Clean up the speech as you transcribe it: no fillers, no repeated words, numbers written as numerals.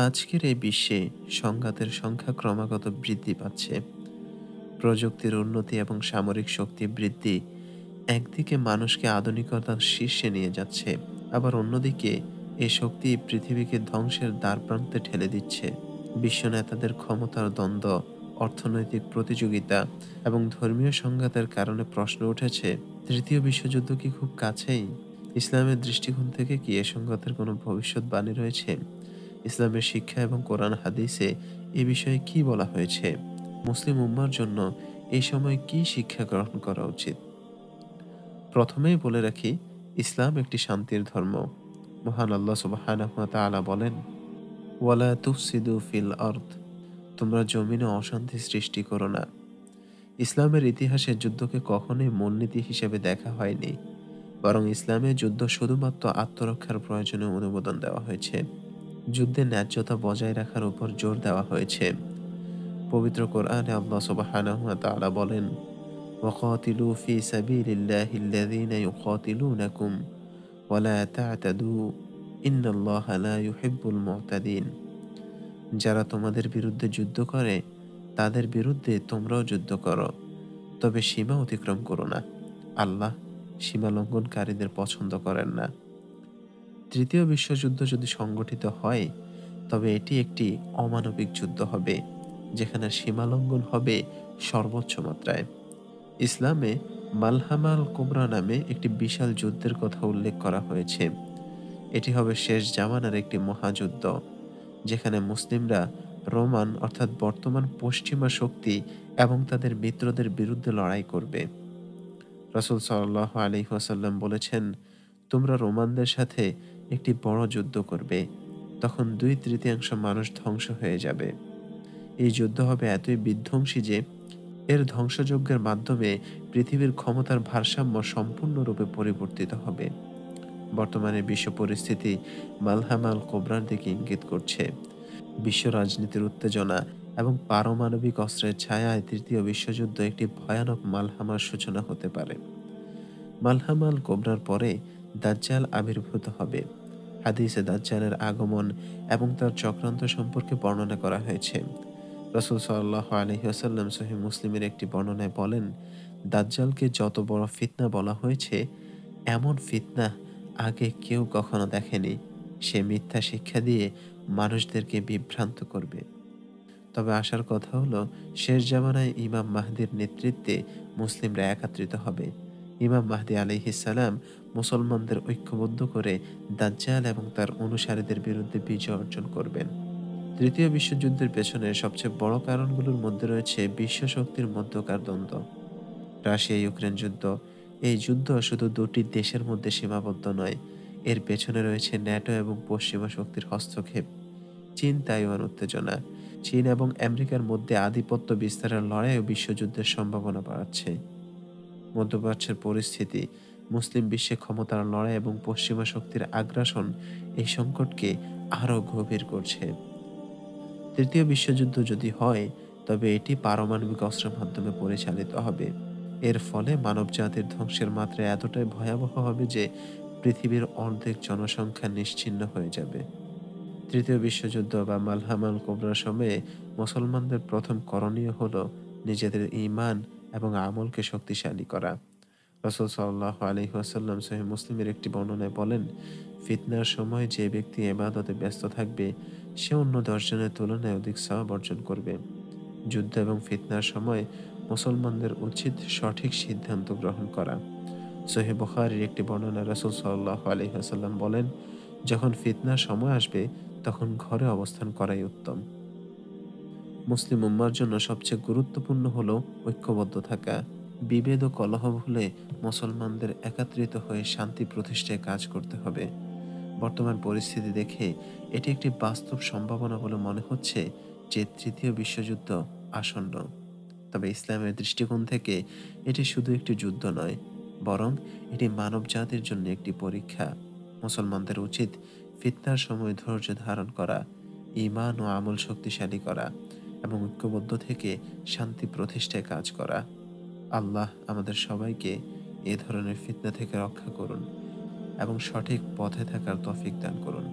আজকের এই বিশ্বে সংঘাতের সংখ্যা ক্রমাগত বৃদ্ধি পাচ্ছে। প্রযুক্তির উন্নতি এবং সামরিক শক্তি বৃদ্ধি একদিকে মানুষকে আধুনিকতার শীর্ষে নিয়ে যাচ্ছে, আবার অন্যদিকে এই শক্তি পৃথিবীকে ধ্বংসের দ্বারপ্রান্তে ঠেলে দিচ্ছে। বিশ্ব নেতাদের ক্ষমতার দ্বন্দ্ব, অর্থনৈতিক প্রতিযোগিতা এবং ধর্মীয় সংঘাতের কারণে প্রশ্ন উঠেছে, তৃতীয় বিশ্বযুদ্ধ কি খুব কাছেই? ইসলামের দৃষ্টিকোণ থেকে কি এ সংঘাতের কোনো ভবিষ্যৎবাণী রয়েছে? ইসলামের শিক্ষা এবং কোরআন হাদিসে এ বিষয়ে কি বলা হয়েছে? মুসলিম উম্মার জন্য এই সময় কি শিক্ষা গ্রহণ করা উচিত? প্রথমেই বলে রাখি, ইসলাম একটি শান্তির ধর্ম। মহান আল্লাহ সুবহানাহু ওয়া তাআলা বলেন, ওয়ালা তুফসিদু ফিল আরদ, তোমরা জমিনে অশান্তি সৃষ্টি করো না। ইসলামের ইতিহাসে যুদ্ধকে কখনোই মূলনীতি হিসেবে দেখা হয়নি, বরং ইসলামে যুদ্ধ শুধুমাত্র আত্মরক্ষার প্রয়োজনে অনুমোদন দেওয়া হয়েছে। যুদ্ধে ন্যায্যতা বজায় রাখার উপর জোর দেওয়া হয়েছে। পবিত্র কোরআনে আল্লাহ সুবহানাহু ওয়া তাআলা বলেন, ওয়াকাতিলু ফি সাবিলিল্লাহিল্লাযীনা ইউকাতিলুনাকুম ওয়া লা তা'তাদু ইন্নাল্লাহা লা ইউহিব্বুল মু'তাদিন। যারা তোমাদের বিরুদ্ধে যুদ্ধ করে তাদের বিরুদ্ধে তোমরাও যুদ্ধ করো, তবে সীমা অতিক্রম করো না। আল্লাহ সীমা লঙ্ঘনকারীদের পছন্দ করেন না। তৃতীয় বিশ্বযুদ্ধ যদি সংগঠিত হয়, তবে এটি একটি অমানবিক যুদ্ধ হবে, যেখানে সীমালঙ্ঘন হবে সর্বোচ্চ মাত্রায়। ইসলামে মালহামাল কোবরা নামে একটি বিশাল যুদ্ধের কথা উল্লেখ করা হয়েছে। এটি হবে শেষ জামানার একটি মহাযুদ্ধ, যেখানে মুসলিমরা রোমান অর্থাৎ বর্তমান পশ্চিমা শক্তি এবং তাদের মিত্রদের বিরুদ্ধে লড়াই করবে। রাসূল সাল্লাল্লাহু আলাইহি ওয়াসাল্লাম বলেছেন, তোমরা রোমানদের সাথে একটি বড় যুদ্ধ করবে, তখন 2/3 মানুষ ধ্বংস হয়ে যাবে। এই যুদ্ধ হবে এতই বিধ্বংসী যে এর ধ্বংসযজ্ঞের মাধ্যমে পৃথিবীর ক্ষমতার ভারসাম্য সম্পূর্ণরূপে পরিবর্তিত হবে। বর্তমানে বিশ্ব পরিস্থিতি মালহামাল কোবরার দিকে ইঙ্গিত করছে। বিশ্ব রাজনীতির উত্তেজনা এবং পারমাণবিক অস্ত্রের ছায়ায় তৃতীয় বিশ্বযুদ্ধ একটি ভয়ানক মালহামার সূচনা হতে পারে। মালহামাল কোবরার পরে দাজ্জাল আবির্ভূত হবে। হাদিসে দাজ্জালের আগমন এবং তার চক্রান্ত সম্পর্কে বর্ণনা করা হয়েছে। রাসূল সাল্লাল্লাহু আলাইহি ওয়াসাল্লাম সহিহ মুসলিমের একটি বর্ণনায় বলেন, দাজ্জালকে যত বড় ফিতনা বলা হয়েছে, এমন ফিতনা আগে কেউ কখনো দেখেনি। সে মিথ্যা শিক্ষা দিয়ে মানুষদেরকে বিভ্রান্ত করবে। তবে আসার কথা হলো, শেষ জামানায় ইমাম মাহদির নেতৃত্বে মুসলিমরা একত্রিত হবে। ইমাম মাহদি আলাইহিস সালাম মুসলমানদের ঐক্যবদ্ধ করে দাজ্জাল এবং তার অনুসারীদের বিরুদ্ধে বিজয় অর্জন করবেন। তৃতীয় বিশ্বযুদ্ধের পেছনে সবচেয়ে বড় কারণগুলোর মধ্যে রয়েছে বিশ্ব শক্তির মধ্যকার দ্বন্দ্ব। রাশিয়া ইউক্রেন যুদ্ধ, এই যুদ্ধ শুধু দুটি দেশের মধ্যে সীমাবদ্ধ নয়, এর পেছনে রয়েছে ন্যাটো এবং পশ্চিমা শক্তির হস্তক্ষেপ। চীন তাইওয়ান উত্তেজনা, চীন এবং আমেরিকার মধ্যে আধিপত্য বিস্তারের লড়াইও বিশ্বযুদ্ধের সম্ভাবনা বাড়াচ্ছে। মধ্যপ্রাচ্যের পরিস্থিতি, মুসলিম বিশ্বে ক্ষমতার লড়াই এবং পশ্চিমা শক্তির আগ্রাসন এই সংকটকে আরও গভীর করছে। তৃতীয় বিশ্বযুদ্ধ যদি হয়, তবে এটি পারমাণবিক অস্ত্রের মাধ্যমে পরিচালিত হবে। এর ফলে মানবজাতির ধ্বংসের মাত্রা এতটাই ভয়াবহ হবে যে পৃথিবীর অর্ধেক জনসংখ্যা নিশ্চিহ্ন হয়ে যাবে। তৃতীয় বিশ্বযুদ্ধ বা মালহামাল কোবরার সময়ে মুসলমানদের প্রথম করণীয় হলো নিজেদের ঈমান এবং আমলকে শক্তিশালী করা। রাসূল সাল্লাল্লাহু আলাইহি ওয়াসাল্লাম সহিহ মুসলিমের একটি বর্ণনায় বলেন, ফিতনার সময় যে ব্যক্তি ইবাদতে ব্যস্ত থাকবে, সে অন্য 10 জনের তুলনায় অধিক সওয়াব অর্জন করবে। যুদ্ধ এবং ফিতনার সময় মুসলমানদের উচিত সঠিক সিদ্ধান্ত গ্রহণ করা। সহিহ বুখারীর একটি বর্ণনায় রাসূল সাল্লাল্লাহু আলাইহি ওয়াসাল্লাম বলেন, যখন ফিতনার সময় আসবে, তখন ঘরে অবস্থান করাই উত্তম। মুসলিম উম্মার জন্য সবচেয়ে গুরুত্বপূর্ণ হলো ঐক্যবদ্ধ থাকা। বিভেদ ও কলহ ভুলে মুসলমানদের একত্রিত হয়ে শান্তি প্রতিষ্ঠায় কাজ করতে হবে। বর্তমান পরিস্থিতি দেখে এটি একটি বাস্তব সম্ভাবনা বলে মনে হচ্ছে যে তৃতীয় বিশ্বযুদ্ধ আসন্ন। তবে ইসলামের দৃষ্টিকোণ থেকে এটি শুধু একটি যুদ্ধ নয়, বরং এটি মানব জাতির জন্য একটি পরীক্ষা। মুসলমানদের উচিত ফিতনার সময় ধৈর্য ধারণ করা, ঈমান ও আমল শক্তিশালী করা এবং ঐক্যবদ্ধ থেকে শান্তি প্রতিষ্ঠায় কাজ করা। আল্লাহ আমাদের সবাইকে এ ধরনের ফিতনা থেকে রক্ষা করুন এবং সঠিক পথে থাকার তৌফিক দান করুন।